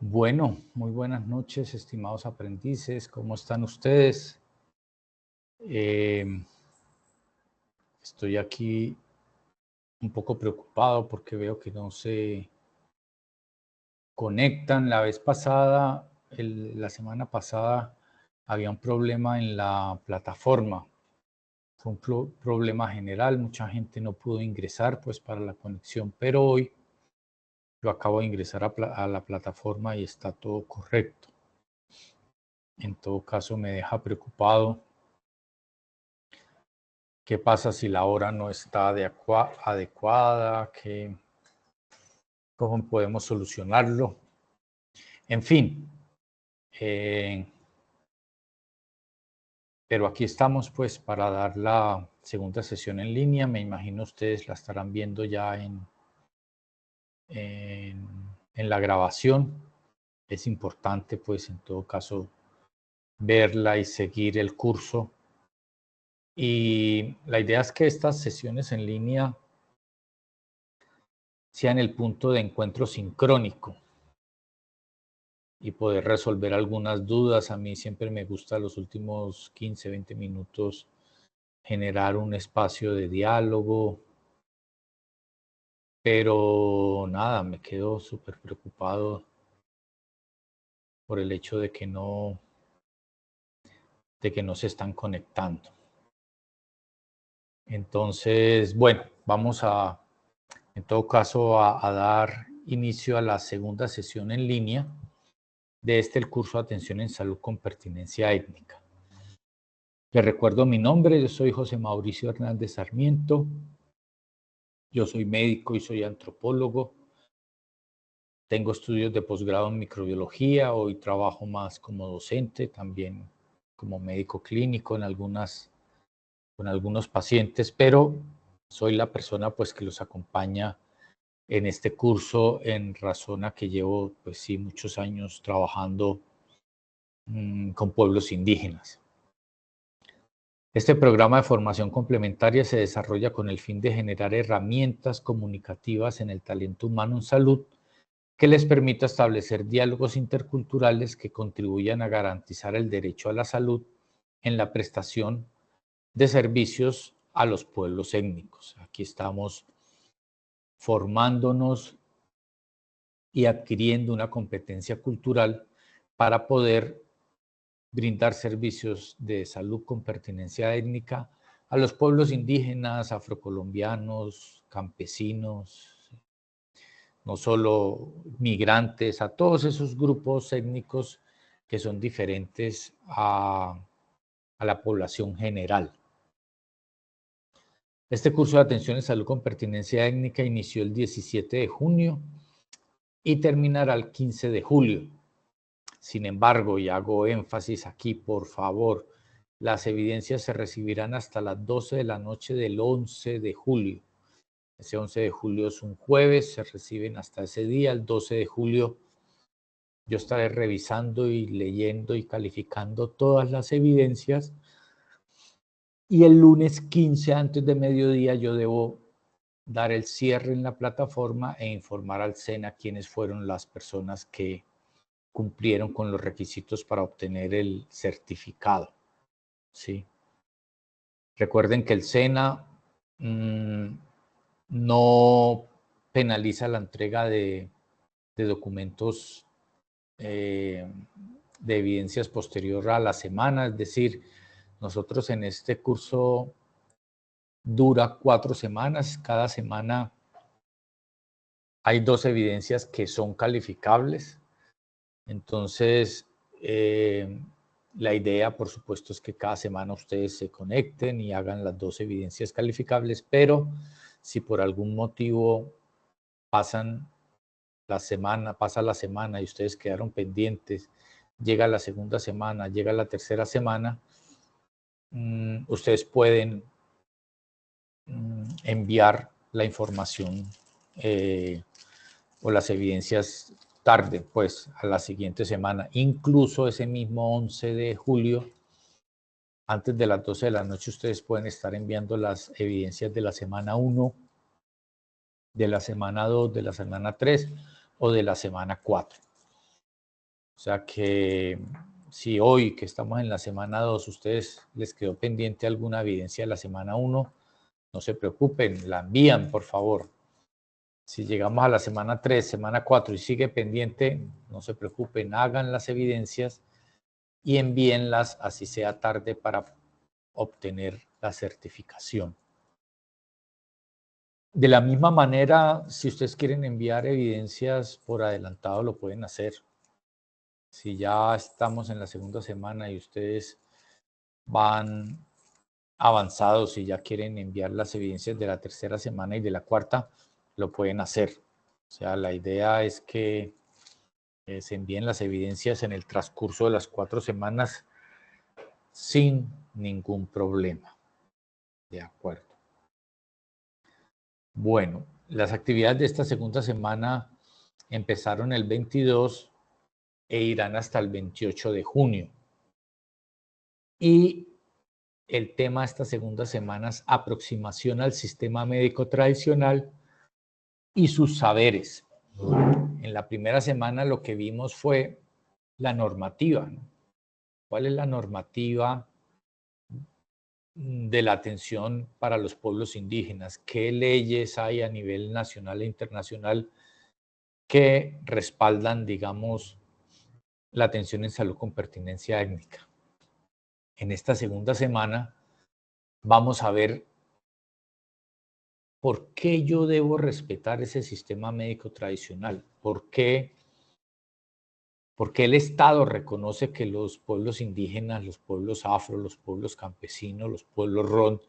Bueno, muy buenas noches, estimados aprendices. ¿Cómo están ustedes? Estoy aquí un poco preocupado porque veo que no se conectan. La vez pasada, la semana pasada, había un problema en la plataforma. Fue un problema general. Mucha gente no pudo ingresar pues para la conexión, pero hoy yo acabo de ingresar a la plataforma y está todo correcto. En todo caso, me deja preocupado. ¿Qué pasa si la hora no está adecuada? ¿Cómo podemos solucionarlo? En fin, eh, pero aquí estamos pues para dar la segunda sesión en línea. Me imagino ustedes la estarán viendo ya en la grabación. Es importante pues en todo caso verla y seguir el curso. Y la idea es que estas sesiones en línea sean el punto de encuentro sincrónico y poder resolver algunas dudas. A mí siempre me gusta los últimos 15, 20 minutos generar un espacio de diálogo, pero nada, me quedo súper preocupado por el hecho de que no se están conectando. Entonces, bueno, vamos en todo caso, a dar inicio a la segunda sesión en línea de el curso de Atención en Salud con Pertinencia Étnica. Les recuerdo mi nombre, yo soy José Mauricio Hernández Sarmiento. Yo soy médico y soy antropólogo. Tengo estudios de posgrado en microbiología. Hoy trabajo más como docente, también como médico clínico con algunos pacientes, pero soy la persona pues que los acompaña en este curso en razón a que llevo pues sí muchos años trabajando con pueblos indígenas. Este programa de formación complementaria se desarrolla con el fin de generar herramientas comunicativas en el talento humano en salud que les permita establecer diálogos interculturales que contribuyan a garantizar el derecho a la salud en la prestación de servicios a los pueblos étnicos. Aquí estamos formándonos y adquiriendo una competencia cultural para poder brindar servicios de salud con pertinencia étnica a los pueblos indígenas, afrocolombianos, campesinos, no solo migrantes, a todos esos grupos étnicos que son diferentes a la población general. Este curso de atención en salud con pertinencia étnica inició el 17 de junio y terminará el 15 de julio. Sin embargo, y hago énfasis aquí, por favor, las evidencias se recibirán hasta las 12 de la noche del 11 de julio. Ese 11 de julio es un jueves, se reciben hasta ese día. El 12 de julio yo estaré revisando y leyendo y calificando todas las evidencias. Y el lunes 15 antes de mediodía yo debo dar el cierre en la plataforma e informar al SENA quiénes fueron las personas que cumplieron con los requisitos para obtener el certificado. ¿Sí? Recuerden que el SENA no penaliza la entrega de documentos de evidencias posterior a la semana, es decir, nosotros en este curso dura 4 semanas, cada semana hay 2 evidencias que son calificables, entonces la idea, por supuesto, es que cada semana ustedes se conecten y hagan las 2 evidencias calificables, pero si por algún motivo pasa la semana y ustedes quedaron pendientes, llega la segunda semana, llega la tercera semana, ustedes pueden enviar la información o las evidencias tarde, pues a la siguiente semana. Incluso ese mismo 11 de julio, antes de las 12 de la noche, ustedes pueden estar enviando las evidencias de la semana 1, de la semana 2, de la semana 3 o de la semana 4. O sea que si hoy que estamos en la semana 2, ustedes les quedó pendiente alguna evidencia de la semana 1, no se preocupen, la envían por favor. Si llegamos a la semana 3, semana 4 y sigue pendiente, no se preocupen, hagan las evidencias y envíenlas así sea tarde para obtener la certificación. De la misma manera, si ustedes quieren enviar evidencias por adelantado, lo pueden hacer. Si ya estamos en la segunda semana y ustedes van avanzados y ya quieren enviar las evidencias de la tercera semana y de la cuarta, lo pueden hacer. O sea, la idea es que se envíen las evidencias en el transcurso de las 4 semanas sin ningún problema. De acuerdo. Bueno, las actividades de esta segunda semana empezaron el 22 e irán hasta el 28 de junio. Y el tema de esta segunda semana es aproximación al sistema médico tradicional y sus saberes. En la primera semana lo que vimos fue la normativa, ¿no? ¿Cuál es la normativa de la atención para los pueblos indígenas? ¿Qué leyes hay a nivel nacional e internacional que respaldan, digamos, la atención en salud con pertinencia étnica? En esta segunda semana vamos a ver por qué yo debo respetar ese sistema médico tradicional, por qué el Estado reconoce que los pueblos indígenas, los pueblos afro, los pueblos campesinos, los pueblos ron,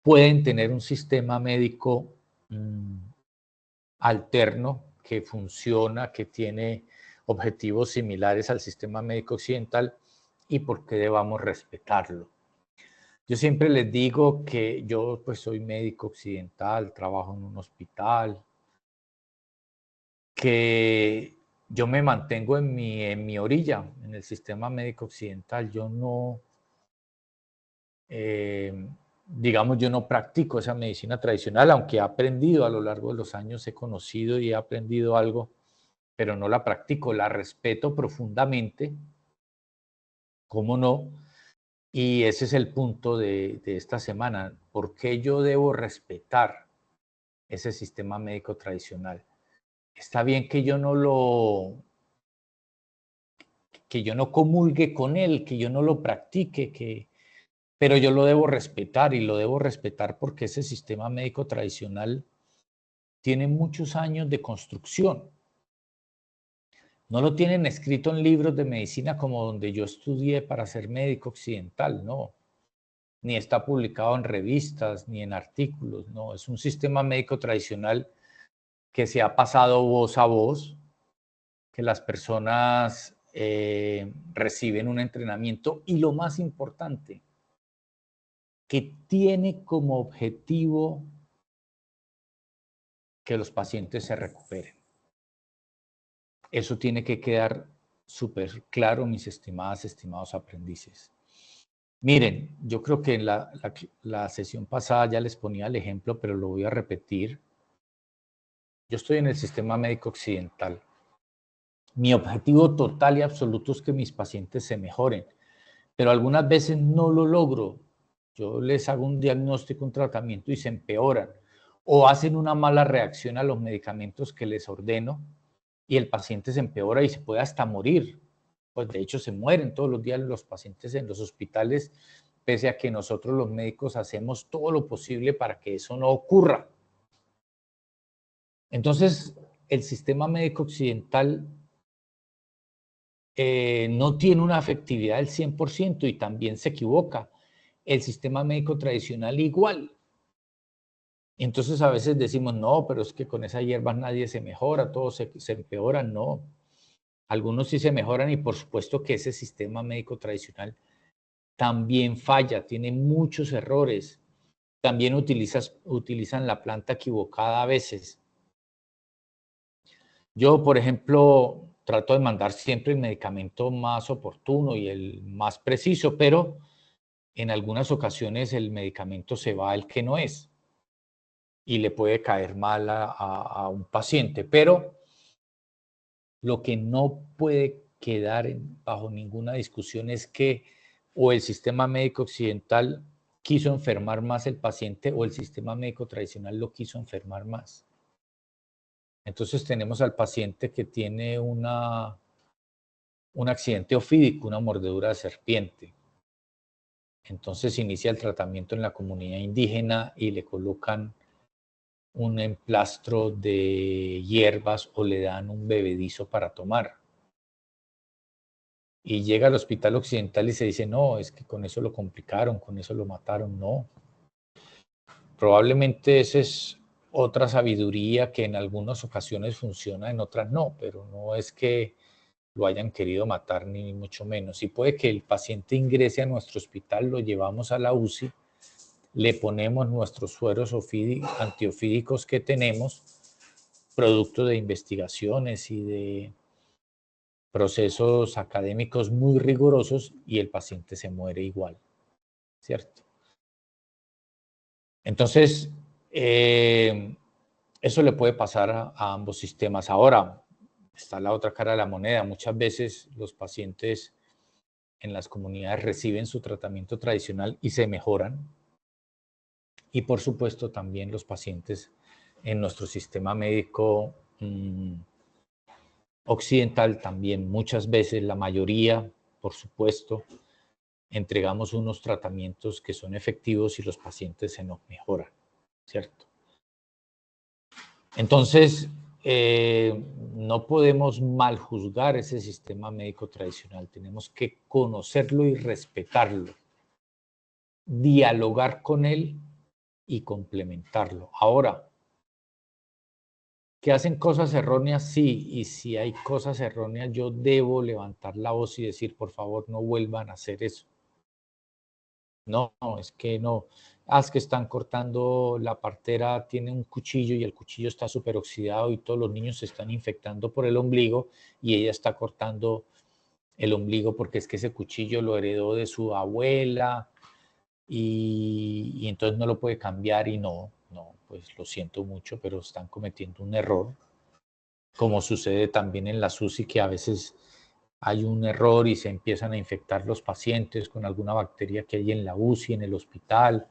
pueden tener un sistema médico alterno que funciona, que tiene objetivos similares al sistema médico occidental y por qué debamos respetarlo. Yo siempre les digo que yo pues soy médico occidental, trabajo en un hospital, que yo me mantengo en mi orilla, en el sistema médico occidental. Yo no, digamos, yo no practico esa medicina tradicional, aunque he aprendido a lo largo de los años, he conocido y he aprendido algo, pero no la practico, la respeto profundamente, ¿cómo no? Y ese es el punto de esta semana. ¿Por qué yo debo respetar ese sistema médico tradicional? Está bien que yo no comulgue con él, que yo no lo practique, pero yo lo debo respetar y lo debo respetar porque ese sistema médico tradicional tiene muchos años de construcción. No lo tienen escrito en libros de medicina como donde yo estudié para ser médico occidental, no. Ni está publicado en revistas, ni en artículos, no. Es un sistema médico tradicional que se ha pasado voz a voz, que las personas reciben un entrenamiento y lo más importante, que tiene como objetivo que los pacientes se recuperen. Eso tiene que quedar súper claro, mis estimados aprendices. Miren, yo creo que en la sesión pasada ya les ponía el ejemplo, pero lo voy a repetir. Yo estoy en el sistema médico occidental. Mi objetivo total y absoluto es que mis pacientes se mejoren, pero algunas veces no lo logro. Yo les hago un diagnóstico, un tratamiento y se empeoran o hacen una mala reacción a los medicamentos que les ordeno y el paciente se empeora y se puede hasta morir. Pues de hecho se mueren todos los días los pacientes en los hospitales, pese a que nosotros los médicos hacemos todo lo posible para que eso no ocurra. Entonces, el sistema médico occidental no tiene una efectividad del 100% y también se equivoca. El sistema médico tradicional igual. Entonces a veces decimos, no, pero es que con esas hierbas nadie se mejora, todos se empeoran. No, algunos sí se mejoran y por supuesto que ese sistema médico tradicional también falla, tiene muchos errores. También utilizan la planta equivocada a veces. Yo, por ejemplo, trato de mandar siempre el medicamento más oportuno y el más preciso, pero en algunas ocasiones el medicamento se va al que no es y le puede caer mal a un paciente. Pero lo que no puede quedar bajo ninguna discusión es que o el sistema médico occidental quiso enfermar más el paciente o el sistema médico tradicional lo quiso enfermar más. Entonces tenemos al paciente que tiene un accidente ofídico, una mordedura de serpiente. Entonces inicia el tratamiento en la comunidad indígena y le colocan un emplastro de hierbas o le dan un bebedizo para tomar. Y llega al hospital occidental y se dice, no, es que con eso lo complicaron, con eso lo mataron. No. Probablemente esa es otra sabiduría que en algunas ocasiones funciona, en otras no, pero no es que lo hayan querido matar ni mucho menos. Y puede que el paciente ingrese a nuestro hospital, lo llevamos a la UCI, le ponemos nuestros sueros antiofídicos que tenemos, producto de investigaciones y de procesos académicos muy rigurosos, y el paciente se muere igual, ¿cierto? Entonces, eso le puede pasar a ambos sistemas. Ahora, está la otra cara de la moneda. Muchas veces los pacientes en las comunidades reciben su tratamiento tradicional y se mejoran. Y por supuesto también los pacientes en nuestro sistema médico occidental también muchas veces, la mayoría, por supuesto, entregamos unos tratamientos que son efectivos y los pacientes se nos mejoran, ¿cierto? Entonces, no podemos mal juzgar ese sistema médico tradicional, tenemos que conocerlo y respetarlo, dialogar con él y complementarlo. Ahora, ¿que hacen cosas erróneas? Sí, y si hay cosas erróneas, yo debo levantar la voz y decir, por favor, no vuelvan a hacer eso. No, es que no. Es que están cortando, la partera tiene un cuchillo y el cuchillo está súper oxidado y todos los niños se están infectando por el ombligo y ella está cortando el ombligo porque es que ese cuchillo lo heredó de su abuela y entonces no lo puede cambiar y no, pues lo siento mucho, pero están cometiendo un error, como sucede también en la UCI, que a veces hay un error y se empiezan a infectar los pacientes con alguna bacteria que hay en la UCI, en el hospital,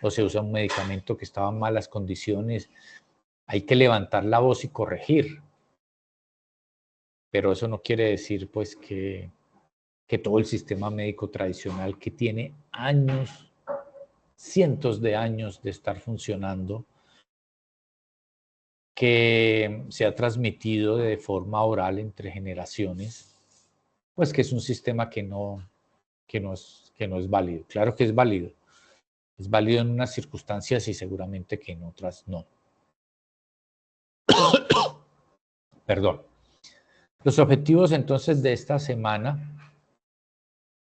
o se usa un medicamento que estaba en malas condiciones. Hay que levantar la voz y corregir. Pero eso no quiere decir pues que todo el sistema médico tradicional, que tiene años, cientos de años de estar funcionando, que se ha transmitido de forma oral entre generaciones, pues que es un sistema que no es válido. Claro que es válido en unas circunstancias y seguramente que en otras no. Perdón. Los objetivos entonces de esta semana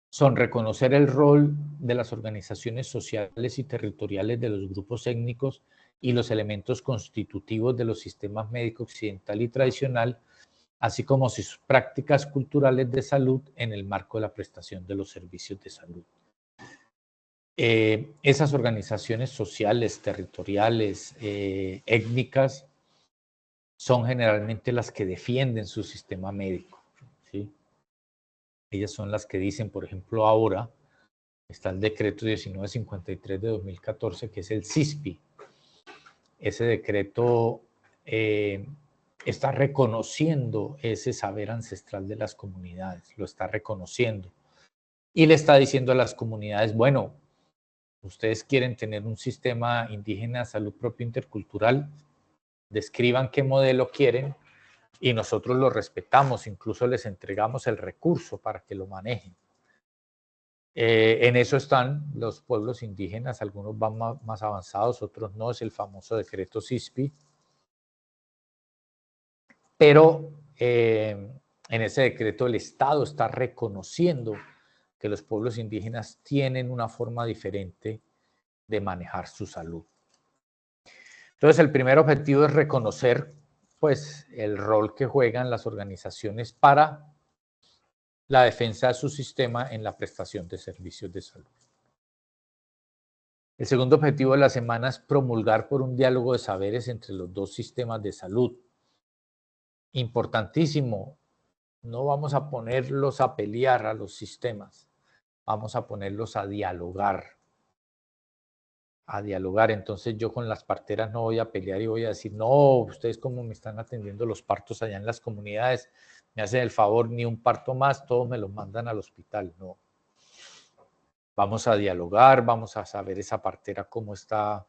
son reconocer el rol de las organizaciones sociales y territoriales de los grupos étnicos y los elementos constitutivos de los sistemas médico occidental y tradicional, así como sus prácticas culturales de salud en el marco de la prestación de los servicios de salud. Esas organizaciones sociales, territoriales, étnicas, son generalmente las que defienden su sistema médico, ¿sí? Ellas son las que dicen, por ejemplo, ahora está el decreto 1953 de 2014, que es el CISPI. Ese decreto está reconociendo ese saber ancestral de las comunidades, lo está reconociendo. Y le está diciendo a las comunidades, bueno, ustedes quieren tener un sistema indígena de salud propio intercultural, describan qué modelo quieren y nosotros lo respetamos, incluso les entregamos el recurso para que lo manejen. En eso están los pueblos indígenas, algunos van más avanzados, otros no, es el famoso decreto CISPI. Pero en ese decreto el Estado está reconociendo que los pueblos indígenas tienen una forma diferente de manejar su salud. Entonces, el primer objetivo es reconocer, pues, el rol que juegan las organizaciones para la defensa de su sistema en la prestación de servicios de salud. El segundo objetivo de la semana es promulgar por un diálogo de saberes entre los dos sistemas de salud. Importantísimo, No vamos a ponerlos a pelear a los sistemas, vamos a ponerlos a dialogar. Entonces yo con las parteras no voy a pelear y voy a decir, no, ustedes como me están atendiendo los partos allá en las comunidades, me hacen el favor, ni un parto más, todos me los mandan al hospital. No. Vamos a dialogar, vamos a saber esa partera cómo está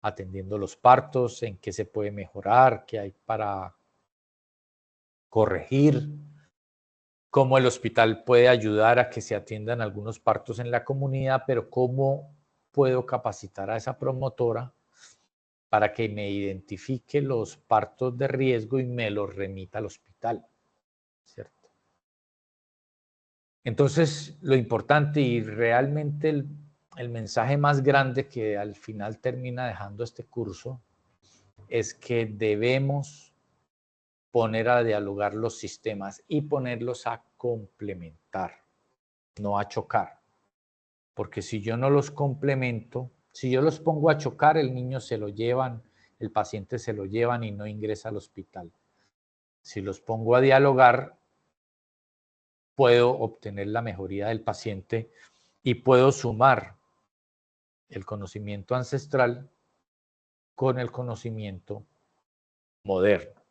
atendiendo los partos, en qué se puede mejorar, qué hay para corregir, cómo el hospital puede ayudar a que se atiendan algunos partos en la comunidad, pero cómo puedo capacitar a esa promotora para que me identifique los partos de riesgo y me los remita al hospital, ¿cierto? Entonces, lo importante y realmente el mensaje más grande que al final termina dejando este curso es que debemos poner a dialogar los sistemas y ponerlos a complementar, no a chocar. Porque si yo no los complemento, si yo los pongo a chocar, el niño se lo llevan, el paciente se lo llevan y no ingresa al hospital. Si los pongo a dialogar, puedo obtener la mejoría del paciente y puedo sumar el conocimiento ancestral con el conocimiento moderno.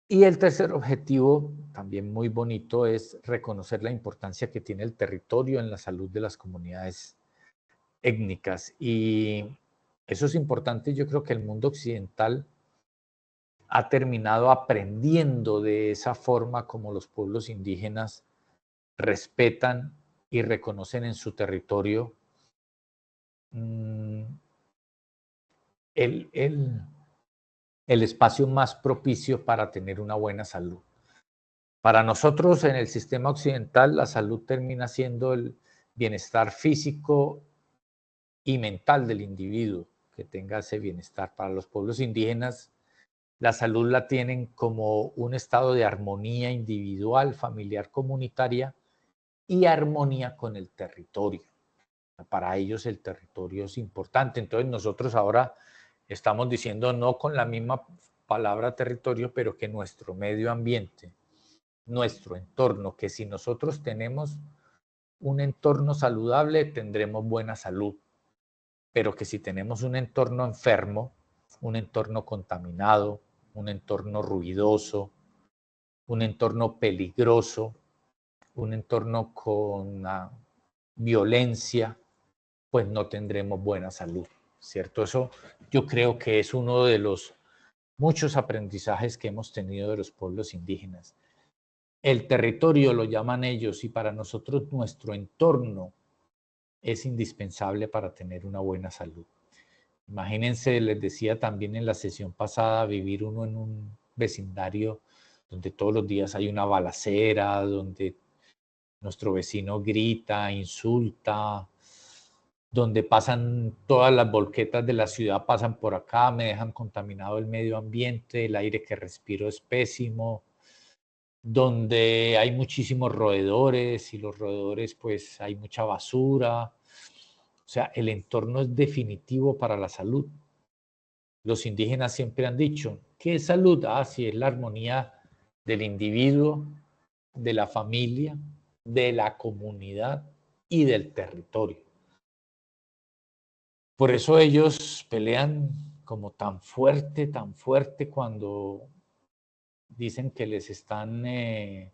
Y el tercer objetivo, también muy bonito, es reconocer la importancia que tiene el territorio en la salud de las comunidades étnicas. Y eso es importante. Yo creo que el mundo occidental ha terminado aprendiendo de esa forma como los pueblos indígenas respetan y reconocen en su territorio el espacio más propicio para tener una buena salud. Para nosotros en el sistema occidental la salud termina siendo el bienestar físico y mental del individuo, que tenga ese bienestar. Para los pueblos indígenas la salud la tienen como un estado de armonía individual, familiar, comunitaria y armonía con el territorio. Para ellos el territorio es importante. Entonces nosotros ahora estamos diciendo no con la misma palabra territorio, pero que nuestro medio ambiente, nuestro entorno, que si nosotros tenemos un entorno saludable, tendremos buena salud, pero que si tenemos un entorno enfermo, un entorno contaminado, un entorno ruidoso, un entorno peligroso, un entorno con violencia, pues no tendremos buena salud, ¿cierto? Eso yo creo que es uno de los muchos aprendizajes que hemos tenido de los pueblos indígenas. El territorio lo llaman ellos y para nosotros nuestro entorno es indispensable para tener una buena salud. Imagínense, les decía también en la sesión pasada, vivir uno en un vecindario donde todos los días hay una balacera, donde nuestro vecino grita, insulta, donde pasan todas las volquetas de la ciudad, pasan por acá, me dejan contaminado el medio ambiente, el aire que respiro es pésimo, donde hay muchísimos roedores y los roedores pues hay mucha basura. O sea, el entorno es definitivo para la salud. Los indígenas siempre han dicho, ¿qué es salud? Ah, sí, es la armonía del individuo, de la familia, de la comunidad y del territorio. Por eso ellos pelean como tan fuerte cuando dicen que les están, que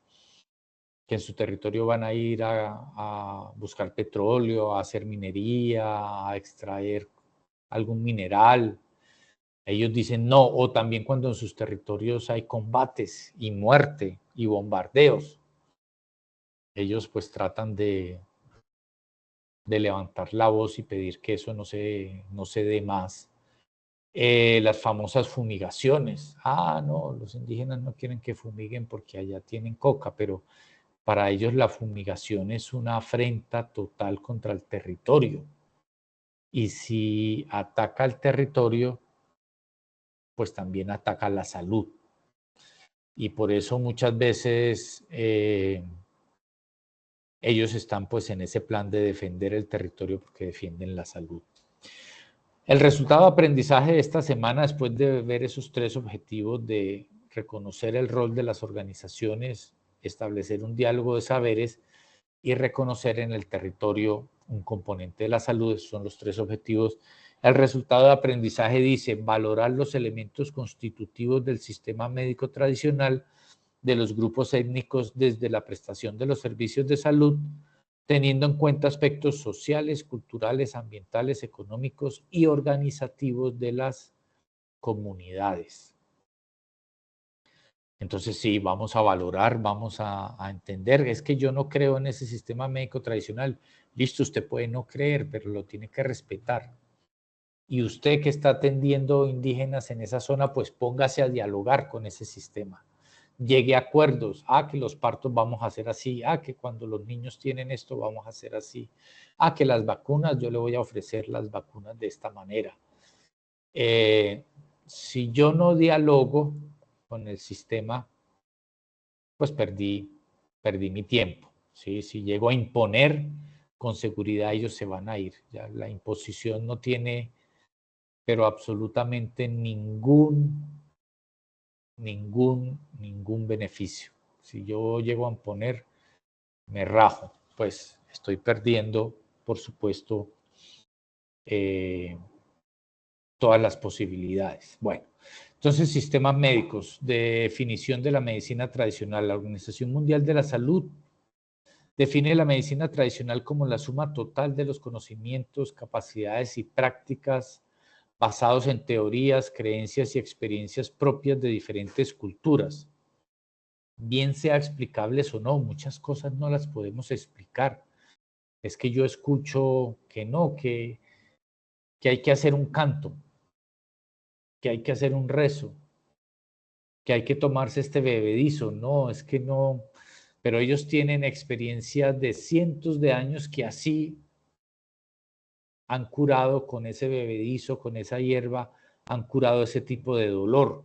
en su territorio van a ir a buscar petróleo, a hacer minería, a extraer algún mineral. Ellos dicen no, o también cuando en sus territorios hay combates y muerte y bombardeos. Ellos pues tratan de levantar la voz y pedir que eso no se dé más. Las famosas fumigaciones. Ah, no, los indígenas no quieren que fumiguen porque allá tienen coca, pero para ellos la fumigación es una afrenta total contra el territorio. Y si ataca el territorio, pues también ataca la salud. Y por eso muchas veces ellos están pues en ese plan de defender el territorio porque defienden la salud. El resultado de aprendizaje de esta semana, después de ver esos 3 objetivos de reconocer el rol de las organizaciones, establecer un diálogo de saberes y reconocer en el territorio un componente de la salud. Esos son los 3 objetivos. El resultado de aprendizaje dice valorar los elementos constitutivos del sistema médico tradicional de los grupos étnicos desde la prestación de los servicios de salud, teniendo en cuenta aspectos sociales, culturales, ambientales, económicos y organizativos de las comunidades. Entonces sí, vamos a valorar, vamos a entender. Es que yo no creo en ese sistema médico tradicional. Listo, usted puede no creer, pero lo tiene que respetar. Y usted que está atendiendo indígenas en esa zona, pues póngase a dialogar con ese sistema. Llegue a acuerdos. Que los partos vamos a hacer así. Que cuando los niños tienen esto vamos a hacer así. Que las vacunas, yo le voy a ofrecer las vacunas de esta manera. Si yo no dialogo con el sistema, pues perdí mi tiempo. ¿Sí? Si llego a imponer, con seguridad ellos se van a ir. Ya la imposición no tiene, pero absolutamente ningún beneficio. Si yo llego a imponer, me rajo, pues estoy perdiendo, por supuesto, todas las posibilidades. Bueno, entonces, sistemas médicos, definición de la medicina tradicional. La Organización Mundial de la Salud define la medicina tradicional como la suma total de los conocimientos, capacidades y prácticas basados en teorías, creencias y experiencias propias de diferentes culturas. Bien sea explicables o no, muchas cosas no las podemos explicar. Es que yo escucho que no, que hay que hacer un canto, que hay que hacer un rezo, que hay que tomarse este bebedizo. No, es que no, pero ellos tienen experiencia de cientos de años que así han curado con ese bebedizo, con esa hierba, han curado ese tipo de dolor.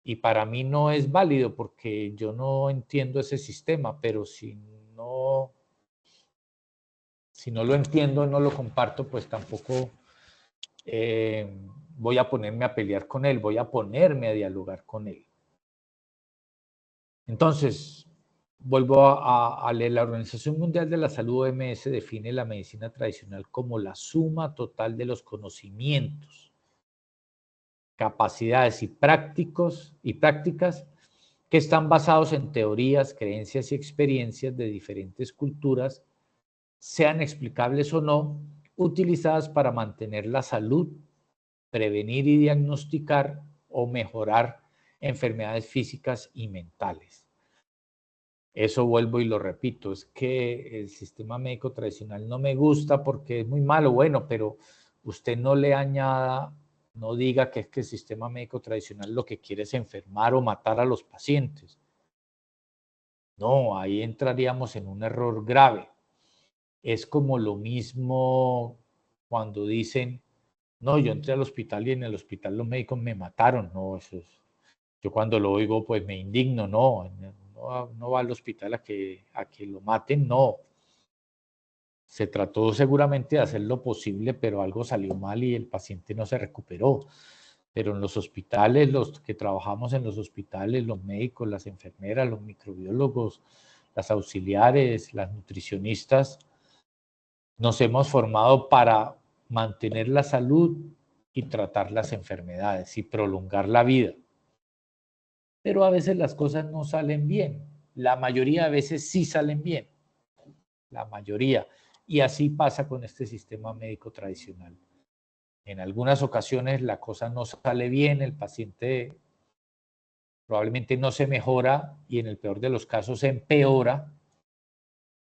Y para mí no es válido porque yo no entiendo ese sistema, pero si no lo entiendo, no lo comparto, pues tampoco voy a ponerme a pelear con él, voy a ponerme a dialogar con él. Entonces, vuelvo a leer. La Organización Mundial de la Salud, OMS, define la medicina tradicional como la suma total de los conocimientos, capacidades y prácticas que están basados en teorías, creencias y experiencias de diferentes culturas, sean explicables o no, utilizadas para mantener la salud, prevenir y diagnosticar o mejorar enfermedades físicas y mentales. Eso vuelvo y lo repito, es que el sistema médico tradicional no me gusta porque es muy malo. Bueno, pero usted no le añada, no diga que es que el sistema médico tradicional lo que quiere es enfermar o matar a los pacientes. No, ahí entraríamos en un error grave. Es como lo mismo cuando dicen, no, yo entré al hospital y en el hospital los médicos me mataron. No, eso es, yo cuando lo oigo pues me indigno. No va al hospital a que lo maten, no. Se trató seguramente de hacer lo posible, pero algo salió mal y el paciente no se recuperó. Pero en los hospitales, los que trabajamos en los hospitales, los médicos, las enfermeras, los microbiólogos, las auxiliares, las nutricionistas, nos hemos formado para mantener la salud y tratar las enfermedades y prolongar la vida. Pero a veces las cosas no salen bien. La mayoría de veces sí salen bien. La mayoría. Y así pasa con este sistema médico tradicional. En algunas ocasiones la cosa no sale bien, el paciente probablemente no se mejora y en el peor de los casos se empeora,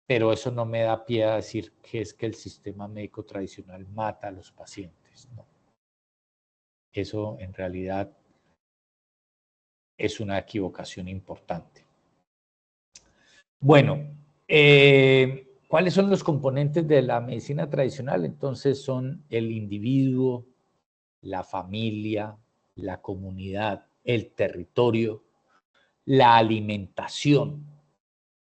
pero eso no me da pie a decir que es que el sistema médico tradicional mata a los pacientes. No. Eso en realidad es una equivocación importante. Bueno, ¿cuáles son los componentes de la medicina tradicional? Entonces son el individuo, la familia, la comunidad, el territorio, la alimentación.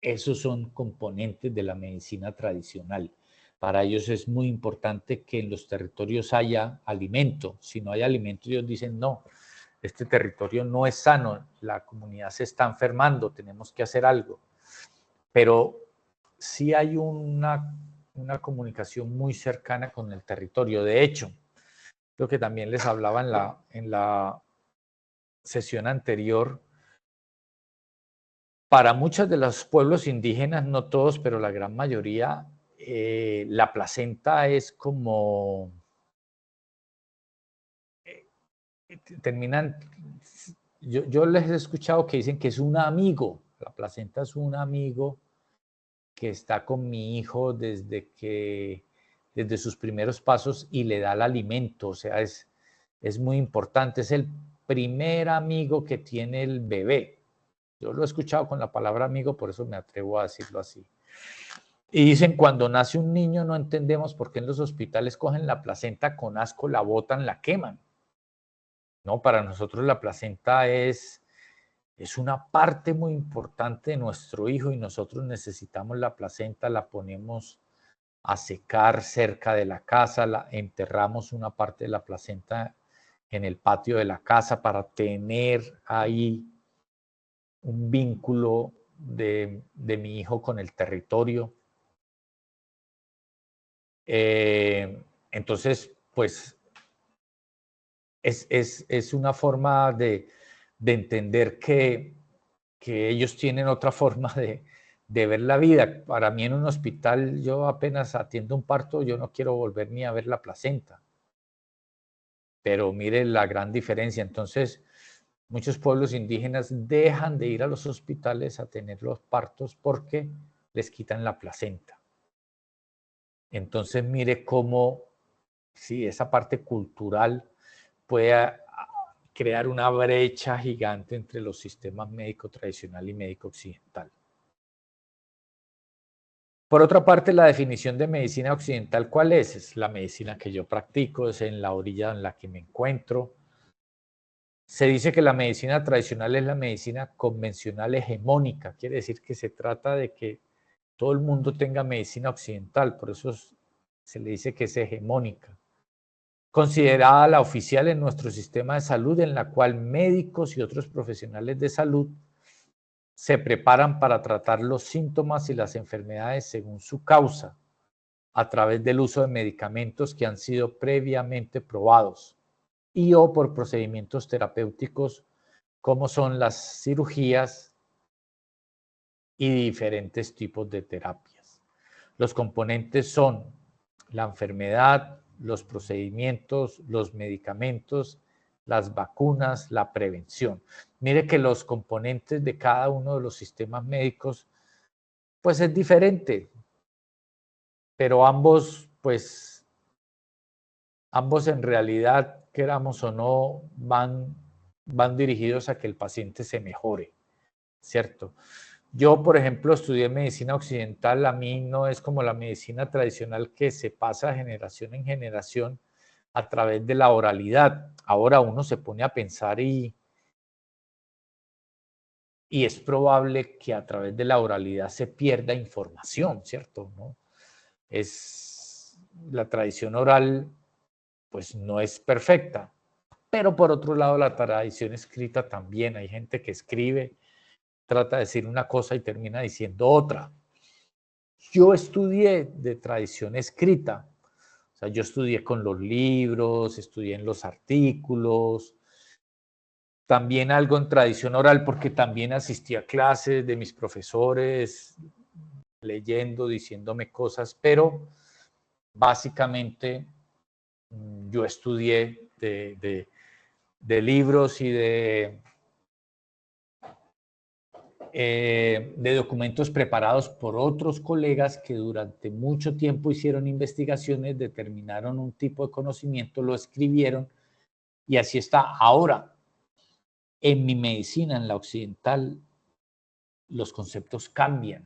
Esos son componentes de la medicina tradicional. Para ellos es muy importante que en los territorios haya alimento. Si no hay alimento, ellos dicen no. este territorio no es sano, la comunidad se está enfermando, tenemos que hacer algo. Pero sí hay una comunicación muy cercana con el territorio. De hecho, lo que también les hablaba en la sesión anterior, para muchos de los pueblos indígenas, no todos, pero la gran mayoría, la placenta es como, terminan, yo les he escuchado que dicen que es un amigo, la placenta es un amigo que está con mi hijo desde sus primeros pasos y le da el alimento, o sea, es muy importante, es el primer amigo que tiene el bebé. Yo lo he escuchado con la palabra amigo, por eso me atrevo a decirlo así. Y dicen, cuando nace un niño no entendemos por qué en los hospitales cogen la placenta con asco, la botan, la queman. No, para nosotros la placenta es una parte muy importante de nuestro hijo y nosotros necesitamos la placenta, la ponemos a secar cerca de la casa, enterramos una parte de la placenta en el patio de la casa para tener ahí un vínculo de mi hijo con el territorio. Entonces, pues es una forma de entender que ellos tienen otra forma de ver la vida. Para mí en un hospital, yo apenas atiendo un parto, yo no quiero volver ni a ver la placenta. Pero mire la gran diferencia. Entonces, muchos pueblos indígenas dejan de ir a los hospitales a tener los partos porque les quitan la placenta. Entonces, mire cómo, sí, esa parte cultural puede crear una brecha gigante entre los sistemas médico tradicional y médico occidental. Por otra parte, la definición de medicina occidental, ¿cuál es? Es la medicina que yo practico, es en la orilla en la que me encuentro. Se dice que la medicina tradicional es la medicina convencional hegemónica, quiere decir que se trata de que todo el mundo tenga medicina occidental, por eso se le dice que es hegemónica. Considerada la oficial en nuestro sistema de salud, en la cual médicos y otros profesionales de salud se preparan para tratar los síntomas y las enfermedades según su causa, a través del uso de medicamentos que han sido previamente probados y o por procedimientos terapéuticos como son las cirugías y diferentes tipos de terapias. Los componentes son la enfermedad, los procedimientos, los medicamentos, las vacunas, la prevención. Mire que los componentes de cada uno de los sistemas médicos, pues es diferente, pero ambos, pues, ambos en realidad, queramos o no, van dirigidos a que el paciente se mejore, ¿cierto? Yo, por ejemplo, estudié medicina occidental, a mí no es como la medicina tradicional que se pasa de generación en generación a través de la oralidad. Ahora uno se pone a pensar y es probable que a través de la oralidad se pierda información, ¿cierto? ¿No? La tradición oral, pues no es perfecta, pero por otro lado la tradición escrita también, hay gente que escribe, trata de decir una cosa y termina diciendo otra. Yo estudié de tradición escrita, o sea, yo estudié con los libros, estudié en los artículos, también algo en tradición oral porque también asistí a clases de mis profesores, leyendo, diciéndome cosas, pero básicamente yo estudié de libros y de documentos preparados por otros colegas que durante mucho tiempo hicieron investigaciones, determinaron un tipo de conocimiento, lo escribieron y así está. Ahora, en mi medicina, en la occidental, los conceptos cambian.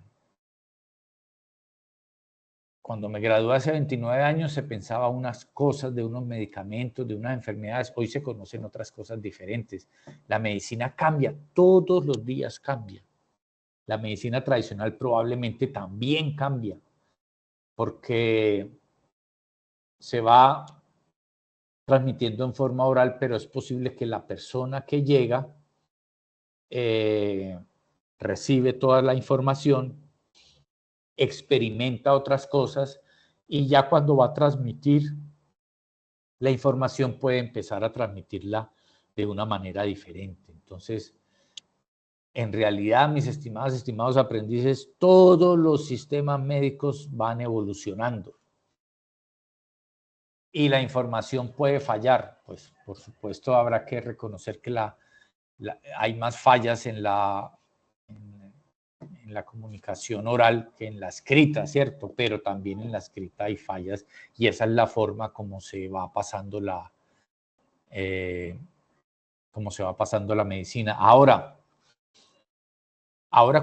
Cuando me gradué hace 29 años se pensaba unas cosas de unos medicamentos, de unas enfermedades, hoy se conocen otras cosas diferentes. La medicina cambia, todos los días cambia. La medicina tradicional probablemente también cambia, porque se va transmitiendo en forma oral, pero es posible que la persona que llega recibe toda la información, experimenta otras cosas y ya cuando va a transmitir la información puede empezar a transmitirla de una manera diferente. Entonces, en realidad, mis estimados aprendices, todos los sistemas médicos van evolucionando. Y la información puede fallar, pues por supuesto habrá que reconocer que hay más fallas en la comunicación oral que en la escrita, ¿cierto? Pero también en la escrita hay fallas y esa es la forma como se va pasando la medicina. Ahora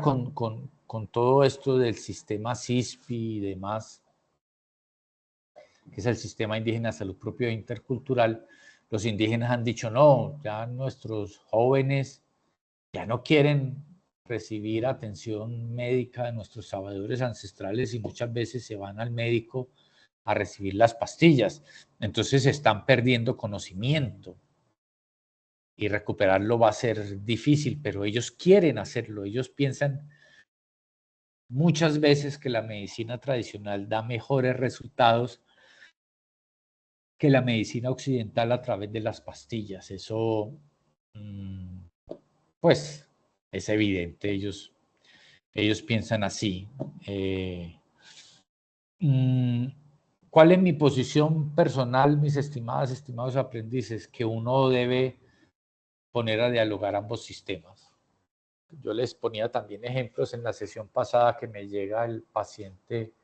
con todo esto del sistema CISPI y demás, que es el Sistema Indígena de Salud Propio e Intercultural, los indígenas han dicho, no, ya nuestros jóvenes ya no quieren recibir atención médica de nuestros sabedores ancestrales y muchas veces se van al médico a recibir las pastillas. Entonces están perdiendo conocimiento y recuperarlo va a ser difícil, pero ellos quieren hacerlo. Ellos piensan muchas veces que la medicina tradicional da mejores resultados que la medicina occidental a través de las pastillas. Eso, pues, es evidente. Ellos piensan así. ¿Cuál es mi posición personal, mis estimados aprendices? Que uno debe poner a dialogar ambos sistemas. Yo les ponía también ejemplos en la sesión pasada que me llega el paciente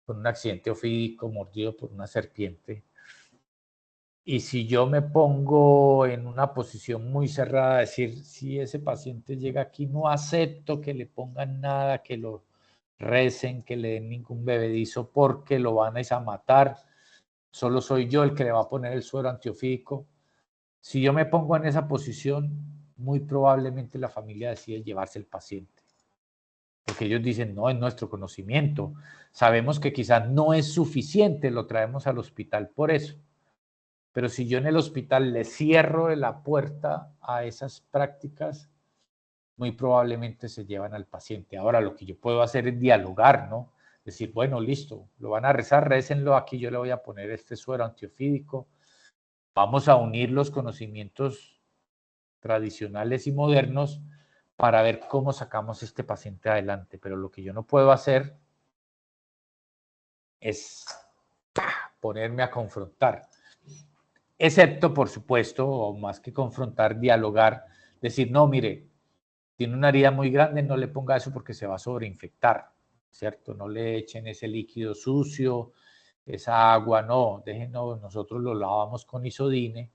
con un accidente ofídico mordido por una serpiente. Y si yo me pongo en una posición muy cerrada, decir, si ese paciente llega aquí, no acepto que le pongan nada, que lo recen, que le den ningún bebedizo porque lo van a matar, solo soy yo el que le va a poner el suero antiofídico. Si yo me pongo en esa posición, muy probablemente la familia decide llevarse el paciente. Porque ellos dicen, no, es nuestro conocimiento. Sabemos que quizás no es suficiente, lo traemos al hospital por eso. Pero si yo en el hospital le cierro la puerta a esas prácticas, muy probablemente se llevan al paciente. Ahora, lo que yo puedo hacer es dialogar, ¿no? Decir, bueno, listo, lo van a rezar, récenlo, aquí yo le voy a poner este suero antiofídico. Vamos a unir los conocimientos tradicionales y modernos para ver cómo sacamos este paciente adelante. Pero lo que yo no puedo hacer es ponerme a confrontar. Excepto, por supuesto, o más que confrontar, dialogar, decir, no, mire, tiene una herida muy grande, no le ponga eso porque se va a sobreinfectar, ¿cierto? No le echen ese líquido sucio, esa agua, no, déjenos, nosotros lo lavamos con isodine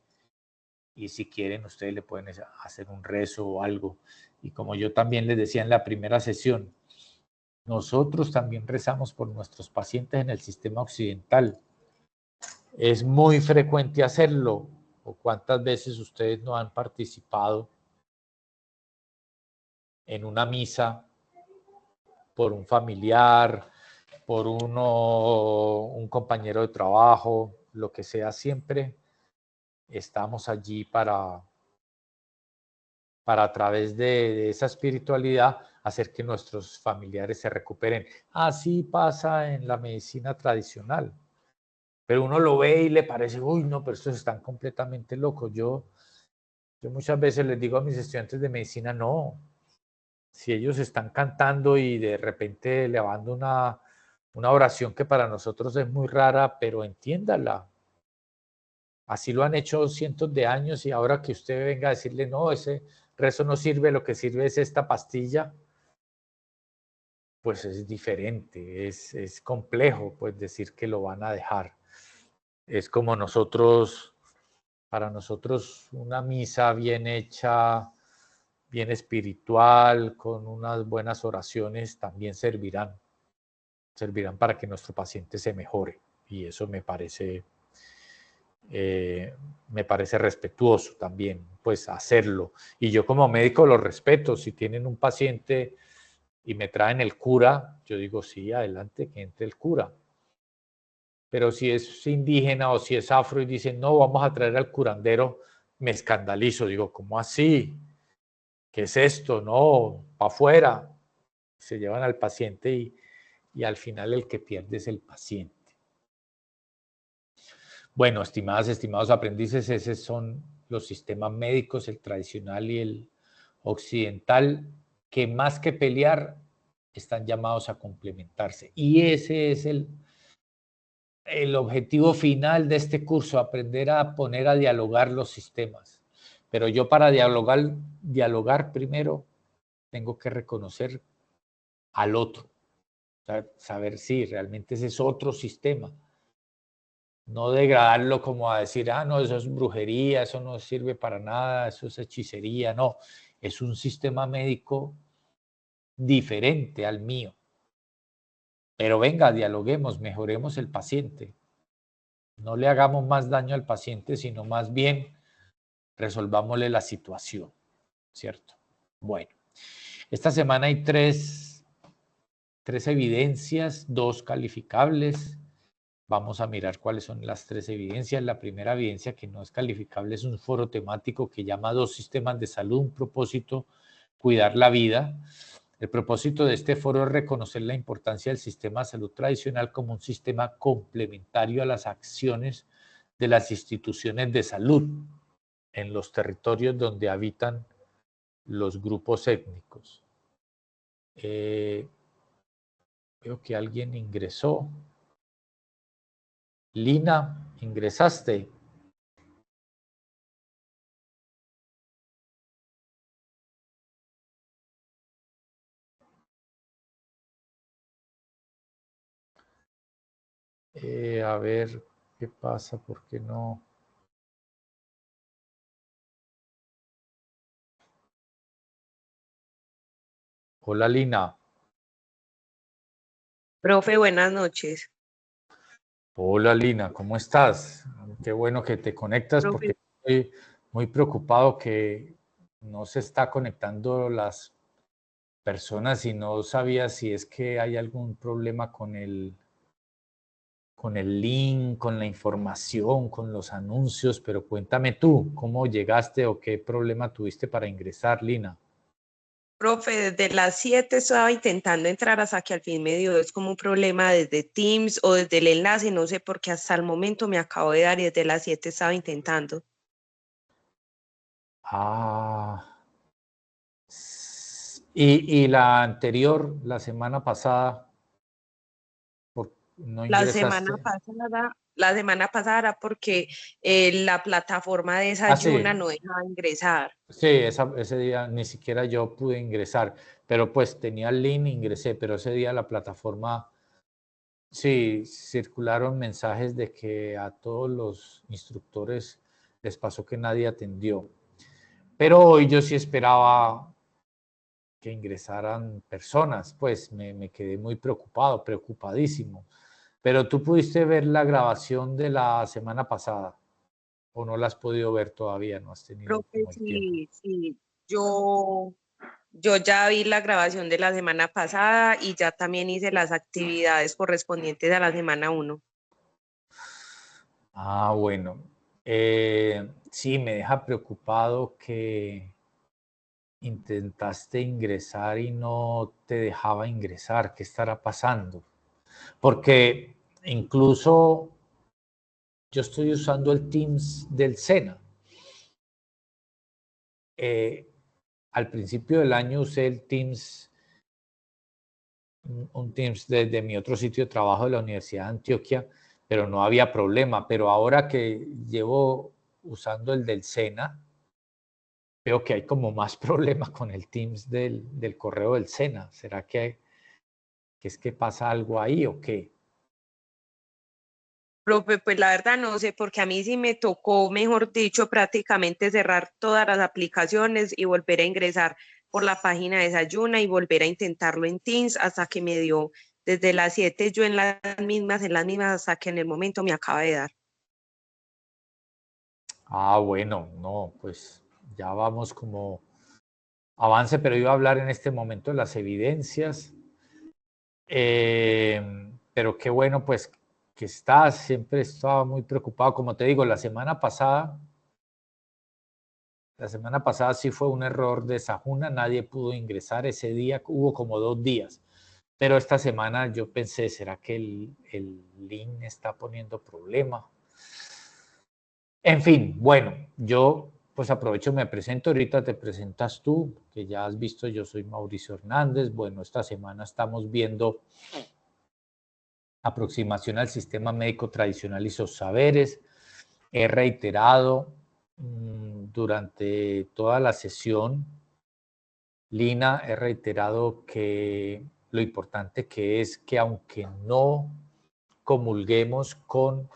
y si quieren ustedes le pueden hacer un rezo o algo. Y como yo también les decía en la primera sesión, nosotros también rezamos por nuestros pacientes en el sistema occidental. Es muy frecuente hacerlo. ¿O cuántas veces ustedes no han participado en una misa por un familiar, por un compañero de trabajo, lo que sea? Siempre estamos allí para a través de esa espiritualidad hacer que nuestros familiares se recuperen. Así pasa en la medicina tradicional. Pero uno lo ve y le parece, uy, no, pero estos están completamente locos. Yo muchas veces les digo a mis estudiantes de medicina, no, si ellos están cantando y de repente le van una oración que para nosotros es muy rara, pero entiéndala. Así lo han hecho cientos de años y ahora que usted venga a decirle, no, ese rezo no sirve, lo que sirve es esta pastilla, pues es diferente, es complejo pues decir que lo van a dejar. Es como nosotros, para nosotros una misa bien hecha, bien espiritual, con unas buenas oraciones, también servirán para que nuestro paciente se mejore. Y eso me parece respetuoso también, pues hacerlo. Y yo como médico lo respeto. Si tienen un paciente y me traen el cura, yo digo, sí, adelante, que entre el cura. pero si es indígena o si es afro y dicen, no, vamos a traer al curandero, me escandalizo. Digo, ¿cómo así? ¿Qué es esto? No, para afuera. Se llevan al paciente y al final el que pierde es el paciente. Bueno, estimadas, estimados aprendices, esos son los sistemas médicos, el tradicional y el occidental, que más que pelear, están llamados a complementarse. Y ese es el objetivo final de este curso, aprender a poner a dialogar los sistemas. Pero yo para dialogar primero tengo que reconocer al otro, saber si realmente ese es otro sistema. No degradarlo como a decir, ah, no, eso es brujería, eso no sirve para nada, eso es hechicería. No, es un sistema médico diferente al mío. Pero venga, dialoguemos, mejoremos el paciente. No le hagamos más daño al paciente, sino más bien resolvámosle la situación, ¿cierto? Bueno, esta semana hay tres evidencias, dos calificables. Vamos a mirar cuáles son las tres evidencias. La primera evidencia que no es calificable es un foro temático que llama Dos sistemas de salud, un propósito, cuidar la vida. El propósito de este foro es reconocer la importancia del sistema de salud tradicional como un sistema complementario a las acciones de las instituciones de salud en los territorios donde habitan los grupos étnicos. Veo que alguien ingresó. Lina, ¿ingresaste? A ver, ¿qué pasa? ¿Por qué no? Hola, Lina. Profe, buenas noches. Hola, Lina, ¿cómo estás? Qué bueno que te conectas porque Profe, estoy muy preocupado que no se está conectando las personas y no sabía si es que hay algún problema con el link, con la información, con los anuncios, pero cuéntame tú, ¿cómo llegaste o qué problema tuviste para ingresar, Lina? profe, desde las 7 estaba intentando entrar hasta que al fin me dio, es como un problema desde Teams o desde el enlace, no sé por qué hasta el momento me acabo de dar y desde las 7 estaba intentando. Ah, y la anterior, la semana pasada, ¿no ingresaste? La semana pasada era porque la plataforma de esa Ah, Yuna sí, no dejaba ingresar. sí, ese día ni siquiera yo pude ingresar, pero pues tenía el link, ingresé, pero ese día la plataforma, sí, circularon mensajes de que a todos los instructores les pasó que nadie atendió. Pero hoy yo sí esperaba que ingresaran personas, pues me quedé muy preocupado, preocupadísimo. Pero tú pudiste ver la grabación de la semana pasada o no la has podido ver todavía, no has tenido Profe, como el tiempo. sí, sí, yo ya vi la grabación de la semana pasada y ya también hice las actividades correspondientes a la semana 1. Ah, bueno. Sí, me deja preocupado que intentaste ingresar y no te dejaba ingresar. ¿Qué estará pasando? Porque incluso yo estoy usando el Teams del SENA. Eh, Al principio del año usé el Teams, un Teams de mi otro sitio de trabajo de la Universidad de Antioquia, pero no había problema. Pero ahora que llevo usando el del SENA, veo que hay como más problemas con el Teams del correo del SENA. ¿Será que es que pasa algo ahí o qué? Profe, pues la verdad no sé, porque a mí sí me tocó, mejor dicho, prácticamente cerrar todas las aplicaciones y volver a ingresar por la página de Sayuna y volver a intentarlo en Teams hasta que me dio desde las 7 yo en las mismas, hasta que en el momento me acaba de dar. Ah, bueno, no, pues ya vamos como avance, pero iba a hablar en este momento de las evidencias. Pero qué bueno, pues estás, siempre estaba muy preocupado. Como te digo, la semana pasada sí fue un error de Sajuna, nadie pudo ingresar ese día, hubo como 2 días. Pero esta semana yo pensé, ¿será que el link está poniendo problema? En fin, bueno, yo pues aprovecho, me presento, ahorita te presentas tú, que ya has visto, yo soy Mauricio Hernández. Bueno, esta semana estamos viendo aproximación al sistema médico tradicional y sus saberes. He reiterado durante toda la sesión, Lina, he reiterado que lo importante que es que aunque no comulguemos con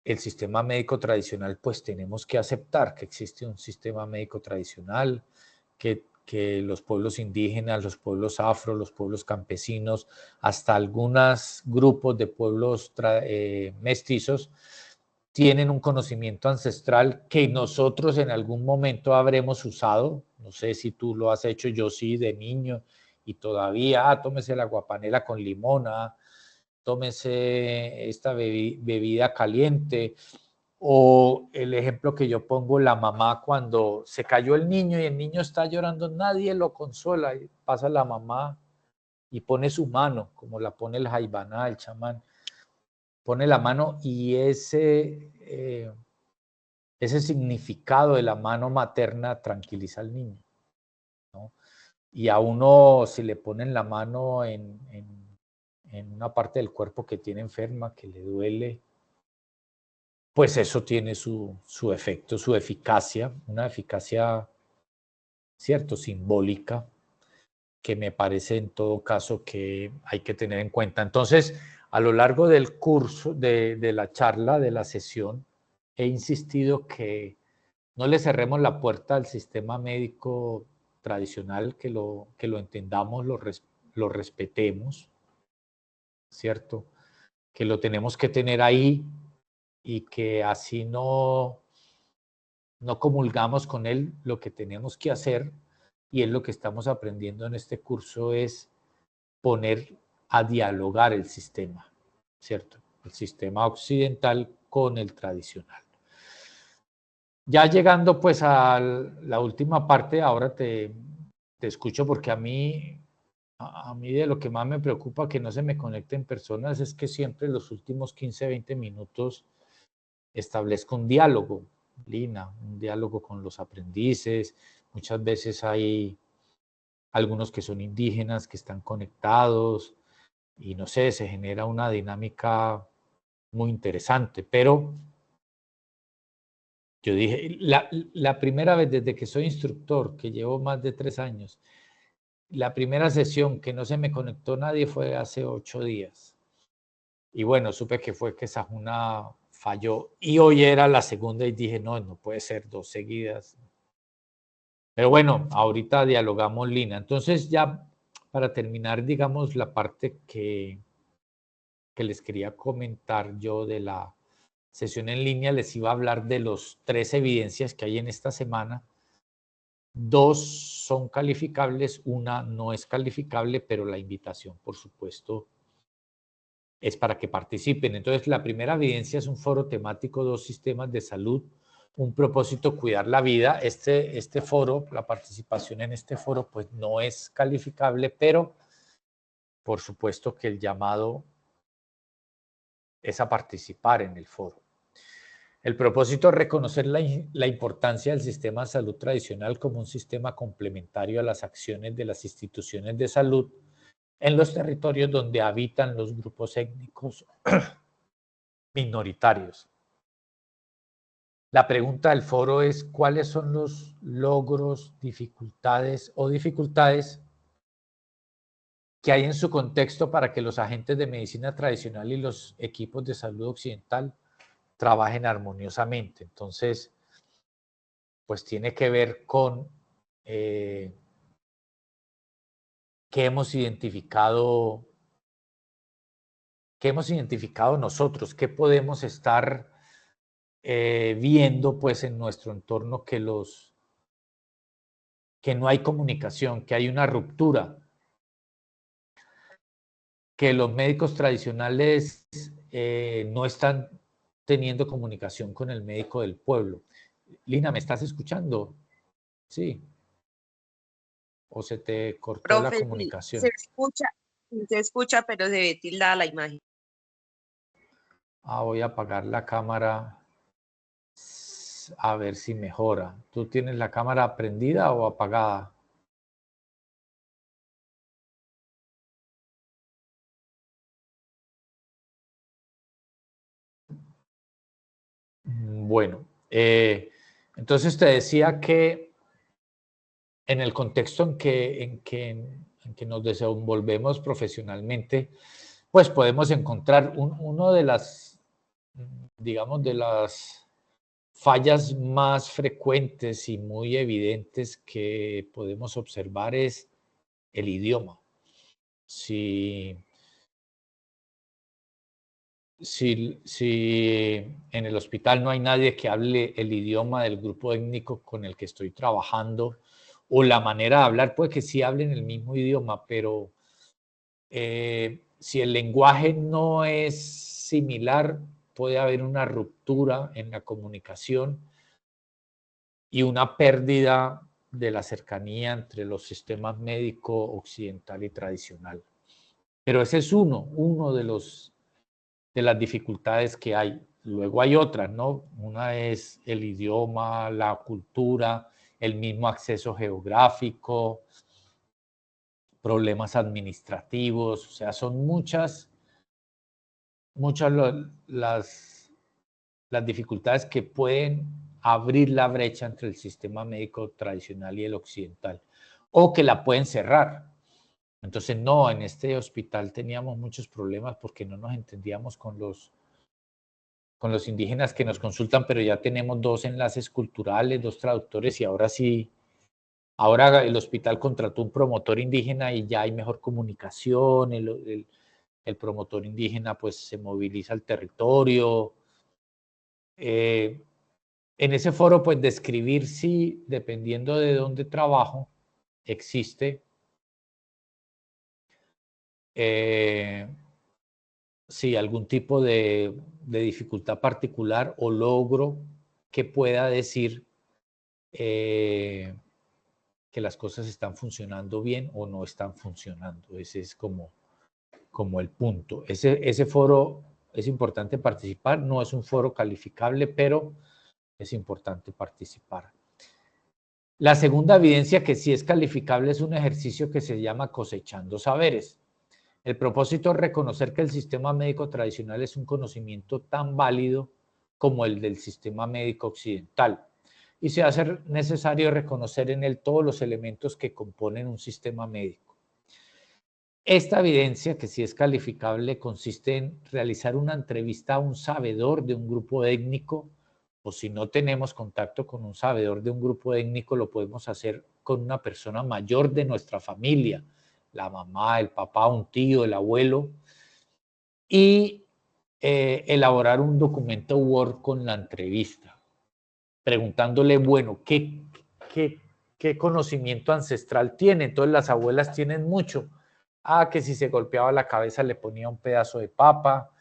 el sistema médico tradicional, pues tenemos que aceptar que existe un sistema médico tradicional, que los pueblos indígenas, los pueblos afro, los pueblos campesinos, hasta algunos grupos de pueblos mestizos, tienen un conocimiento ancestral que nosotros en algún momento habremos usado. No sé si tú lo has hecho, yo sí, de niño, y todavía, tómese la aguapanela con limón, tómese esta bebida caliente, o el ejemplo que yo pongo, la mamá cuando se cayó el niño y el niño está llorando, nadie lo consuela, y pasa la mamá y pone su mano, como la pone el jaibaná, el chamán, pone la mano y ese significado de la mano materna tranquiliza al niño, ¿no? Y a uno, si le ponen la mano en una parte del cuerpo que tiene enferma, que le duele, pues eso tiene su efecto, su eficacia, una eficacia, cierto, simbólica, que me parece en todo caso que hay que tener en cuenta. Entonces, a lo largo del curso, de la charla, de la sesión, he insistido que no le cerremos la puerta al sistema médico tradicional, que lo entendamos, lo respetemos, ¿cierto? Que lo tenemos que tener ahí y que así no comulgamos con él. Lo que tenemos que hacer, y es lo que estamos aprendiendo en este curso, es poner a dialogar el sistema, ¿cierto? El sistema occidental con el tradicional. Ya llegando pues a la última parte, ahora te escucho, porque a mí de lo que más me preocupa que no se me conecten personas es que siempre los últimos 15, 20 minutos establezco un diálogo, Lina, un diálogo con los aprendices. Muchas veces hay algunos que son indígenas que están conectados y no sé, se genera una dinámica muy interesante, pero yo dije, la primera vez desde que soy instructor, que llevo más de 3 años, la primera sesión que no se me conectó nadie fue hace 8 días. Y bueno, supe que fue que Sajuna falló. Y hoy era la segunda y dije, no, no puede ser 2 seguidas. Pero bueno, ahorita dialogamos, Lina. Entonces ya para terminar, digamos, la parte que les quería comentar yo de la sesión en línea, les iba a hablar de los 3 evidencias que hay en esta semana. 2 son calificables, una no es calificable, pero la invitación, por supuesto, es para que participen. Entonces, la primera evidencia es un foro temático, 2 sistemas de salud, un propósito, cuidar la vida. Este foro, la participación en este foro, pues no es calificable, pero por supuesto que el llamado es a participar en el foro. El propósito es reconocer la importancia del sistema de salud tradicional como un sistema complementario a las acciones de las instituciones de salud en los territorios donde habitan los grupos étnicos minoritarios. La pregunta del foro es: ¿cuáles son los logros, dificultades que hay en su contexto para que los agentes de medicina tradicional y los equipos de salud occidental trabajen armoniosamente? Entonces, pues tiene que ver con qué hemos identificado nosotros, qué podemos estar viendo pues en nuestro entorno, que no hay comunicación, que hay una ruptura, que los médicos tradicionales no están teniendo comunicación con el médico del pueblo. Lina, ¿me estás escuchando? Sí. ¿O se te cortó la Profe, sí, comunicación? se escucha, pero se ve tildada la imagen. Voy a apagar la cámara a ver si mejora. ¿Tú tienes la cámara prendida o apagada? Bueno, entonces te decía que en el contexto en que nos desenvolvemos profesionalmente, pues podemos encontrar uno de las, digamos, de las fallas más frecuentes y muy evidentes que podemos observar es el idioma. Si en el hospital no hay nadie que hable el idioma del grupo étnico con el que estoy trabajando, o la manera de hablar, puede que sí hablen el mismo idioma, pero si el lenguaje no es similar, puede haber una ruptura en la comunicación y una pérdida de la cercanía entre los sistemas médico occidental y tradicional. Pero ese es uno de las dificultades que hay. Luego hay otras, ¿no? Una es el idioma, la cultura, el mismo acceso geográfico, problemas administrativos, o sea, son muchas las dificultades que pueden abrir la brecha entre el sistema médico tradicional y el occidental, o que la pueden cerrar. Entonces, no, en este hospital teníamos muchos problemas porque no nos entendíamos con los indígenas que nos consultan, pero ya tenemos 2 enlaces culturales, 2 traductores y ahora sí, ahora el hospital contrató un promotor indígena y ya hay mejor comunicación, el promotor indígena pues se moviliza al territorio. En ese foro pues describir si dependiendo de dónde trabajo existe sí, algún tipo de dificultad particular o logro que pueda decir que las cosas están funcionando bien o no están funcionando. Ese es como el punto. Ese foro es importante participar, no es un foro calificable, pero es importante participar. La segunda evidencia que sí es calificable es un ejercicio que se llama cosechando saberes. El propósito es reconocer que el sistema médico tradicional es un conocimiento tan válido como el del sistema médico occidental y se hace necesario reconocer en él todos los elementos que componen un sistema médico. Esta evidencia, que sí es calificable, consiste en realizar una entrevista a un sabedor de un grupo étnico, o si no tenemos contacto con un sabedor de un grupo étnico, lo podemos hacer con una persona mayor de nuestra familia, la mamá, el papá, un tío, el abuelo, y elaborar un documento Word con la entrevista, preguntándole, bueno, ¿qué conocimiento ancestral tiene? Entonces las abuelas tienen mucho. Que si se golpeaba la cabeza le ponía un pedazo de papa,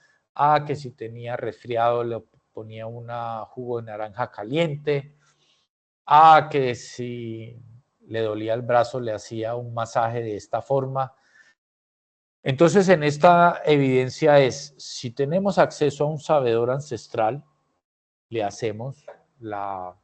que si tenía resfriado le ponía un jugo de naranja caliente, que si le dolía el brazo le hacía un masaje de esta forma. Entonces, en esta evidencia es, si tenemos acceso a un sabedor ancestral, le hacemos la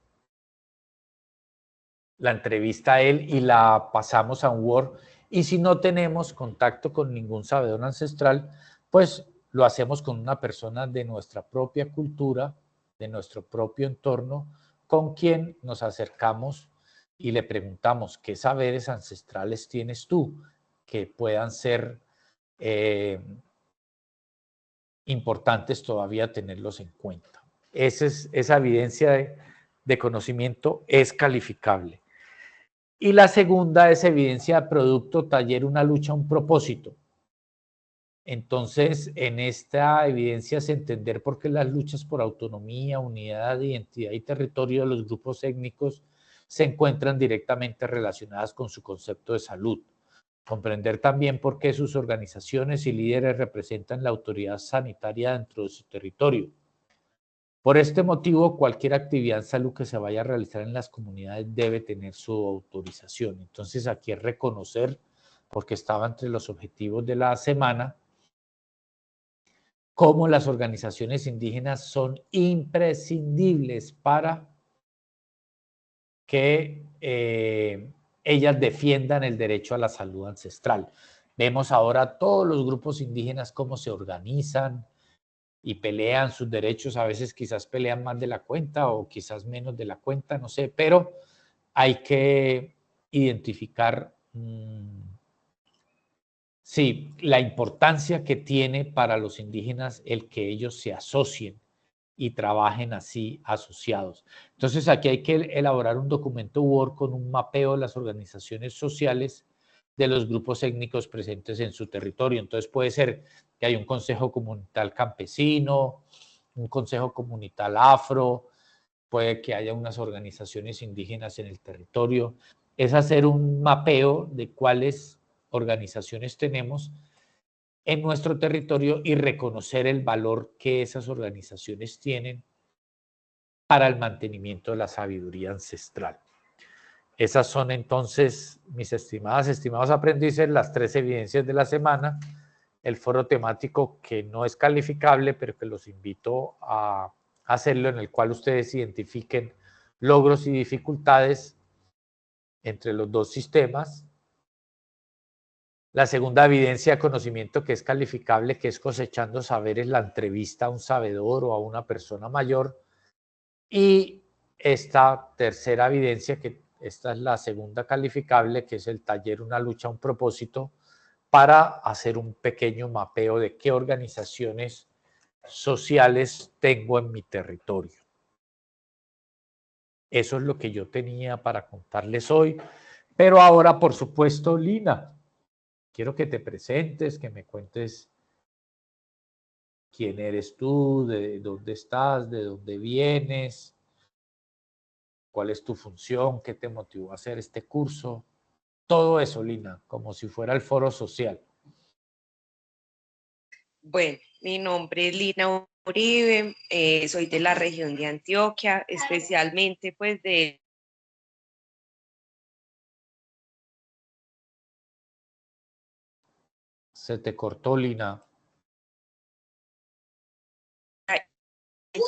entrevista a él y la pasamos a un Word. Y si no tenemos contacto con ningún sabedor ancestral, pues lo hacemos con una persona de nuestra propia cultura, de nuestro propio entorno, con quien nos acercamos y le preguntamos qué saberes ancestrales tienes tú que puedan ser importantes todavía tenerlos en cuenta. Esa evidencia de conocimiento es calificable. Y la segunda es evidencia de producto, taller, una lucha, un propósito. Entonces, en esta evidencia es entender por qué las luchas por autonomía, unidad, identidad y territorio de los grupos étnicos se encuentran directamente relacionadas con su concepto de salud. comprender también por qué sus organizaciones y líderes representan la autoridad sanitaria dentro de su territorio. Por este motivo, cualquier actividad en salud que se vaya a realizar en las comunidades debe tener su autorización. Entonces, aquí es reconocer, porque estaba entre los objetivos de la semana, cómo las organizaciones indígenas son imprescindibles para que ellas defiendan el derecho a la salud ancestral. Vemos ahora todos los grupos indígenas cómo se organizan y pelean sus derechos, a veces quizás pelean más de la cuenta o quizás menos de la cuenta, no sé, pero hay que identificar, sí, la importancia que tiene para los indígenas el que ellos se asocien y trabajen así asociados. Entonces aquí hay que elaborar un documento Word con un mapeo de las organizaciones sociales de los grupos étnicos presentes en su territorio. Entonces puede ser que haya un consejo comunitario campesino, un consejo comunitario afro, puede que haya unas organizaciones indígenas en el territorio. Es hacer un mapeo de cuáles organizaciones tenemos en nuestro territorio y reconocer el valor que esas organizaciones tienen para el mantenimiento de la sabiduría ancestral. Esas son entonces, mis estimados aprendices, las 3 evidencias de la semana, el foro temático que no es calificable, pero que los invito a hacerlo, en el cual ustedes identifiquen logros y dificultades entre los dos sistemas. La segunda evidencia de conocimiento que es calificable, que es cosechando saberes, la entrevista a un sabedor o a una persona mayor. Y esta tercera evidencia, que esta es la segunda calificable, que es el taller Una lucha, un propósito, para hacer un pequeño mapeo de qué organizaciones sociales tengo en mi territorio. Eso es lo que yo tenía para contarles hoy. Pero ahora, por supuesto, Lina, quiero que te presentes, que me cuentes quién eres tú, de dónde estás, de dónde vienes, cuál es tu función, qué te motivó a hacer este curso. Todo eso, Lina, como si fuera el foro social. Bueno, mi nombre es Lina Uribe, soy de la región de Antioquia, especialmente pues de... Se te cortó, Lina. Si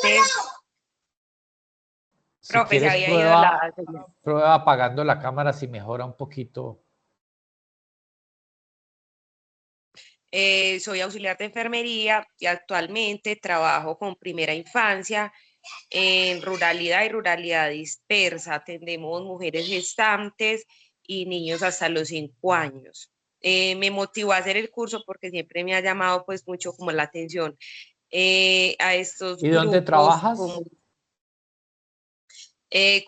Profe, se quieres, había ido la... prueba apagando la cámara si mejora un poquito. Soy auxiliar de enfermería y actualmente trabajo con primera infancia en ruralidad y ruralidad dispersa. Atendemos mujeres gestantes y niños hasta los 5 años. Me motivó a hacer el curso porque siempre me ha llamado pues mucho como la atención a estos ¿Y dónde grupos trabajas?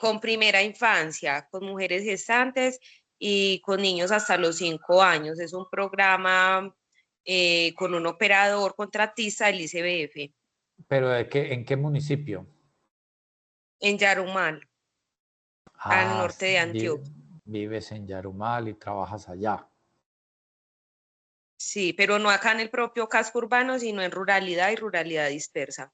con primera infancia, con mujeres gestantes y con niños hasta los 5 años. Es un programa con un operador contratista del ICBF ¿Pero en qué municipio? en Yarumal, al Ah, norte de Antioquia. vives en Yarumal y trabajas allá. Sí, pero no acá en el propio casco urbano, sino en ruralidad y ruralidad dispersa.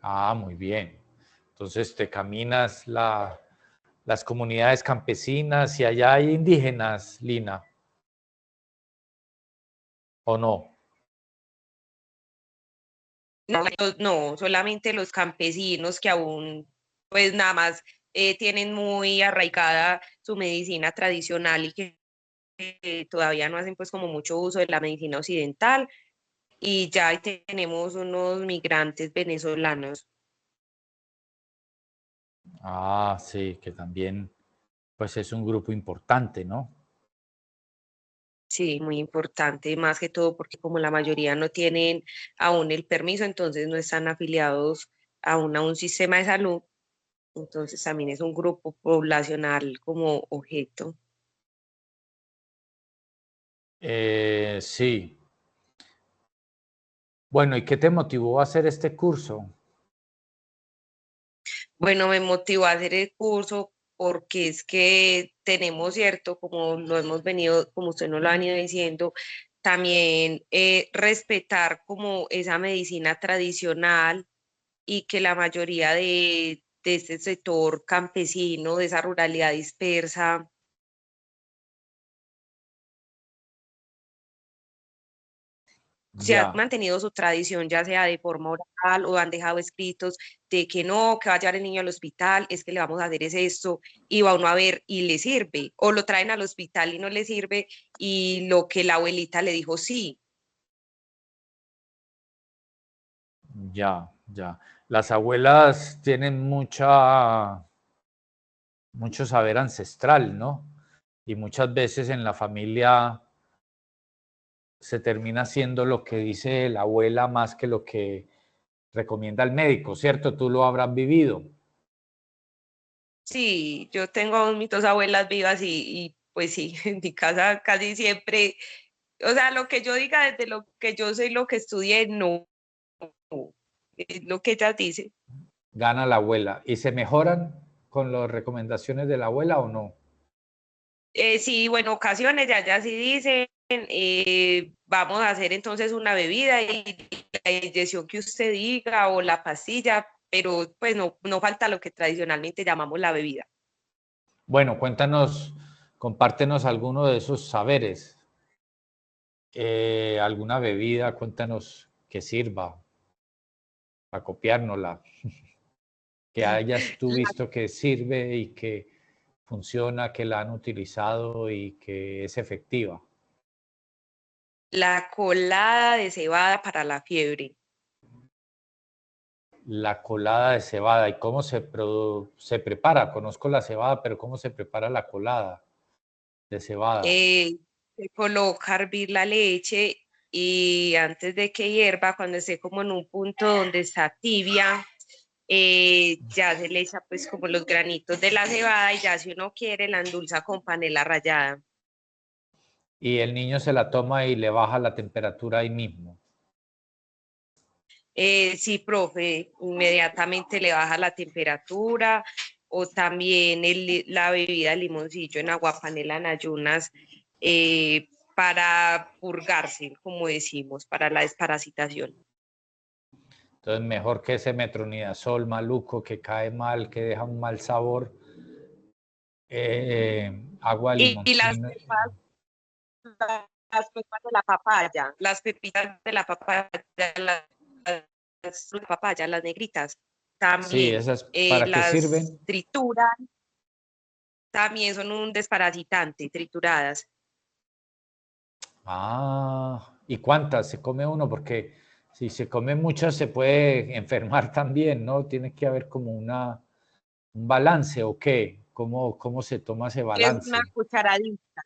Ah, muy bien. Entonces te caminas las comunidades campesinas y allá hay indígenas, Lina, ¿o no? No, no, solamente los campesinos que aún, pues nada más tienen muy arraigada su medicina tradicional y que todavía no hacen pues como mucho uso de la medicina occidental y ya ahí tenemos unos migrantes venezolanos. Ah, sí, que también, pues es un grupo importante, ¿no? Sí, muy importante, más que todo porque como la mayoría no tienen aún el permiso, entonces no están afiliados aún a un sistema de salud, entonces también es un grupo poblacional como objeto. Sí. Bueno, ¿y qué te motivó a hacer este curso? Bueno, me motivó a hacer el curso porque es que tenemos, cierto, como lo hemos venido, como usted nos lo ha venido diciendo, también respetar como esa medicina tradicional y que la mayoría de este sector campesino, de esa ruralidad dispersa, se ha Ya, mantenido su tradición, ya sea de forma oral o han dejado escritos de que no, que va a llevar el niño al hospital, es que le vamos a hacer es esto, y va uno a ver y le sirve, o lo traen al hospital y no le sirve, y lo que la abuelita le dijo sí. ya, ya. Las abuelas tienen mucho saber ancestral, ¿no? Y muchas veces en la familia se termina haciendo lo que dice la abuela más que lo que recomienda el médico, ¿cierto? Tú lo habrás vivido. Sí, yo tengo aún mis dos abuelas vivas y pues sí, en mi casa casi siempre, o sea, lo que yo diga desde lo que yo soy, lo que estudié, no, es lo que ellas dicen. Gana la abuela. ¿Y se mejoran con las recomendaciones de la abuela o no? Sí, bueno, ocasiones ya sí dicen, vamos a hacer entonces una bebida y la inyección que usted diga o la pastilla, pero pues no falta lo que tradicionalmente llamamos la bebida. Bueno, cuéntanos, compártenos alguno de esos saberes. Alguna bebida, cuéntanos que sirva para copiárnosla, que hayas tú La, visto que sirve y que funciona, que la han utilizado y que es efectiva. la colada de cebada para la fiebre. La colada de cebada y cómo se prepara. Conozco la cebada, pero ¿cómo se prepara la colada de cebada? Se coloca a hervir la leche y antes de que hierva, cuando esté como en un punto donde está tibia, ya se le echa pues como los granitos de la cebada y ya si uno quiere la endulza con panela rallada. Y el niño se la toma y le baja la temperatura ahí mismo. Sí, profe, inmediatamente le baja la temperatura o también la bebida de limoncillo en agua panela en ayunas para purgarse, como decimos, para la desparasitación. Entonces, mejor que ese metronidazol maluco que cae mal, que deja un mal sabor, agua de Y limoncino. las pepas de la papaya, las pepitas de la papaya, las papaya, las negritas, Sí, también esas, ¿para qué las sirven? trituran, también son un desparasitante, trituradas. Ah, ¿y cuántas se come uno? Porque si se come muchas se puede enfermar también, ¿no? Tiene que haber como un balance o qué, cómo se toma ese Es una balance. cucharadita,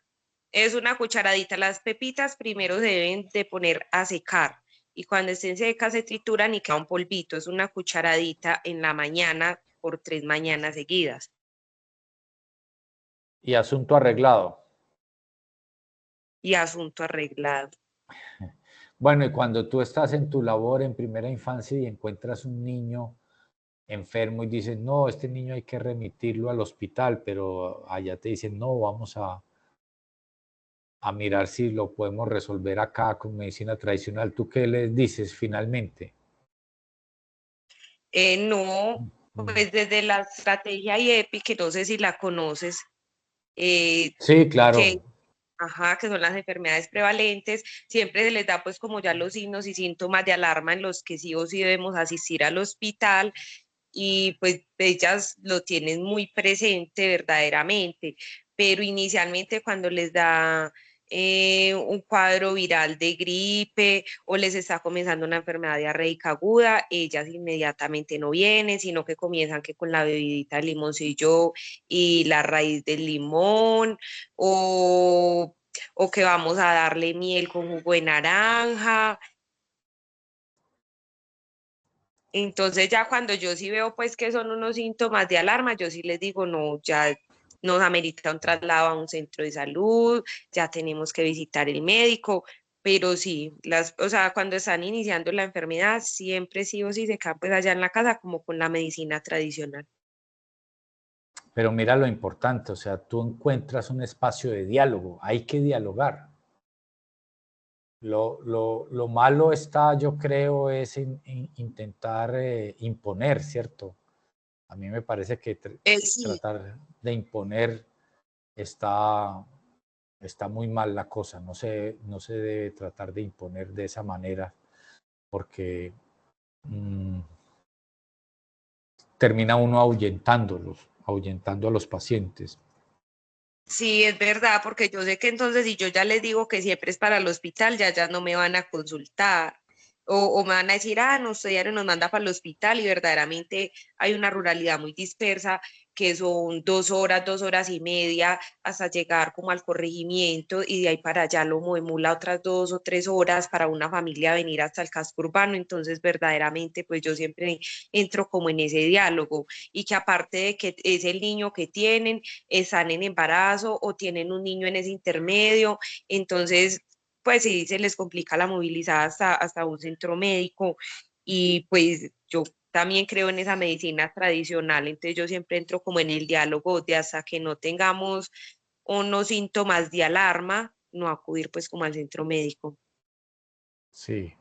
es una cucharadita. Las pepitas primero se deben de poner a secar y cuando estén secas se trituran y queda un polvito. Es una cucharadita en la mañana por 3 mañanas seguidas. Y asunto arreglado. Y asunto arreglado. Bueno, y cuando tú estás en tu labor en primera infancia y encuentras un niño enfermo y dices, no, este niño hay que remitirlo al hospital, pero allá te dicen, no, vamos a mirar si lo podemos resolver acá con medicina tradicional. ¿Tú qué les dices finalmente? No, Mm. pues desde la estrategia IEPI, que no sé si la conoces, eh, Sí, que, claro. ajá, que son las enfermedades prevalentes, siempre se les da pues como ya los signos y síntomas de alarma en los que sí o sí debemos asistir al hospital y pues ellas lo tienen muy presente verdaderamente, pero inicialmente cuando les da un cuadro viral de gripe o les está comenzando una enfermedad diarreica aguda, ellas inmediatamente no vienen, sino que comienzan que con la bebidita de limoncillo y la raíz del limón o que vamos a darle miel con jugo de naranja. Entonces ya cuando yo sí veo pues que son unos síntomas de alarma, yo sí les digo, no, ya nos amerita un traslado a un centro de salud, ya tenemos que visitar el médico, pero sí, o sea, cuando están iniciando la enfermedad, siempre sí o sí se quedan pues allá en la casa como con la medicina tradicional. Pero mira lo importante, o sea, tú encuentras un espacio de diálogo, hay que dialogar. Lo malo está, yo creo, es intentar imponer, ¿cierto? A mí me parece que Sí. tratar de imponer está, está muy mal la cosa, no se debe tratar de imponer de esa manera, porque termina uno ahuyentando a los pacientes. Sí, es verdad, porque yo sé que entonces si yo ya les digo que siempre es para el hospital, ya no me van a consultar o me van a decir, no, usted ya no nos manda para el hospital y verdaderamente hay una ruralidad muy dispersa que son 2 horas, 2 horas y media hasta llegar como al corregimiento y de ahí para allá lo movemos las otras 2 o 3 horas para una familia venir hasta el casco urbano. Entonces verdaderamente pues yo siempre entro como en ese diálogo y que aparte de que es el niño que tienen, están en embarazo o tienen un niño en ese intermedio, entonces pues sí, se les complica la movilizada hasta un centro médico y pues yo también creo en esa medicina tradicional, entonces yo siempre entro como en el diálogo de hasta que no tengamos unos síntomas de alarma, no acudir pues como al centro médico. Sí,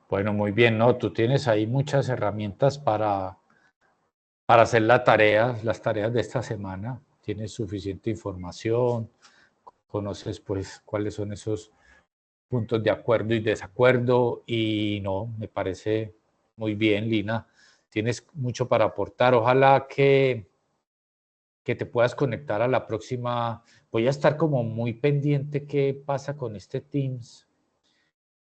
bueno, muy bien, ¿no? Tú tienes ahí muchas herramientas para hacer las tareas de esta semana. Tienes suficiente información, conoces pues cuáles son esos puntos de acuerdo y desacuerdo y no, me parece muy bien, Lina. Tienes mucho para aportar. Ojalá que te puedas conectar a la próxima. Voy a estar como muy pendiente qué pasa con este Teams.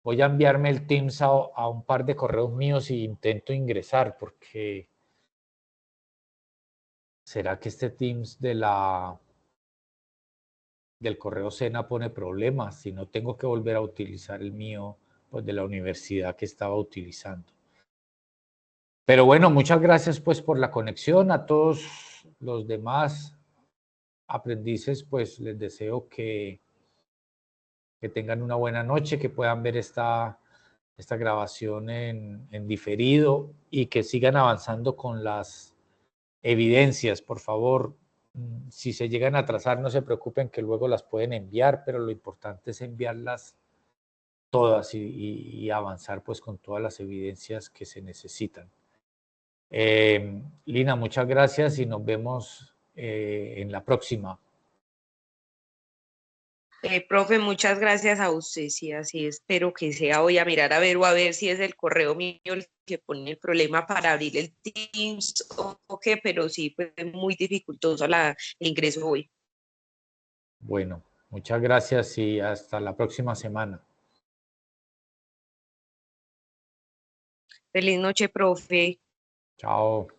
Voy a enviarme el Teams a un par de correos míos y intento ingresar porque ¿será que este Teams del correo Sena pone problemas? Si no tengo que volver a utilizar el mío, pues de la universidad que estaba utilizando. Pero bueno, muchas gracias pues por la conexión. A todos los demás aprendices, pues les deseo que tengan una buena noche, que puedan ver esta grabación en diferido y que sigan avanzando con las evidencias, por favor. Si se llegan a atrasar, no se preocupen que luego las pueden enviar, pero lo importante es enviarlas todas y avanzar pues con todas las evidencias que se necesitan. Lina, muchas gracias y nos vemos en la próxima. Profe, muchas gracias a usted, sí, así espero que sea. Voy a mirar a ver o a ver si es el correo mío el que pone el problema para abrir el Teams o qué, pero sí, fue muy dificultoso el ingreso hoy. Bueno, muchas gracias y hasta la próxima semana. Feliz noche, profe. Chao.